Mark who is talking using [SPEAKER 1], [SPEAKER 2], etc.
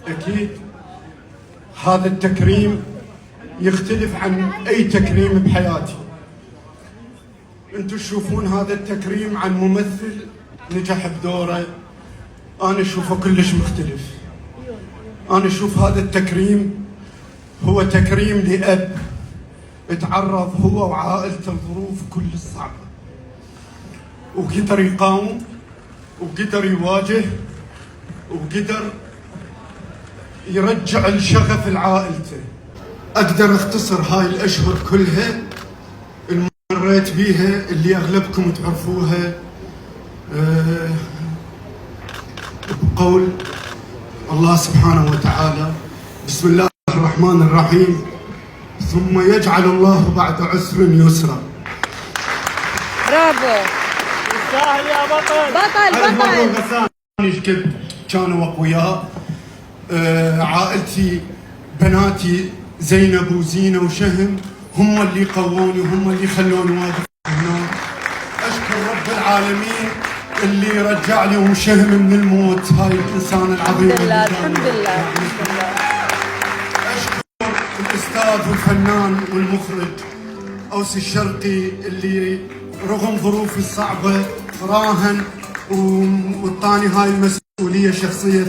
[SPEAKER 1] أكيد هذا التكريم يختلف عن أي تكريم بحياتي. أنتم تشوفون هذا التكريم عن ممثل نجح بدوره، أنا أشوفه كلش مختلف. أنا أشوف هذا التكريم هو تكريم لأب تعرض هو وعائلته لظروف كل الصعبة، وقدر يقاوم وقدر يواجه وقدر يرجع الشغف لعائلته. أقدر أختصر هاي الأشهر كلها اللي مريت بيها اللي أغلبكم تعرفوها بقول الله سبحانه وتعالى: بسم الله الرحمن الرحيم، ثم يجعل الله بعد عسر يسرا.
[SPEAKER 2] برافو،
[SPEAKER 3] يستاهل يا بطل.
[SPEAKER 2] بطل
[SPEAKER 1] غسان ايش قد كانوا اقوياء. عائلتي بناتي زينب وزينه وشهم هم اللي قووني، هم اللي خلوني واقف هنا. اشكر رب العالمين اللي رجع لي وشهم من الموت، هاي الانسان العظيم.
[SPEAKER 2] الحمد لله الحمد لله.
[SPEAKER 1] اشكر الاستاذ والفنان والمخرج اوس الشرقي اللي رغم ظروفي الصعبه راهن وطاني هاي المسؤوليه شخصيه.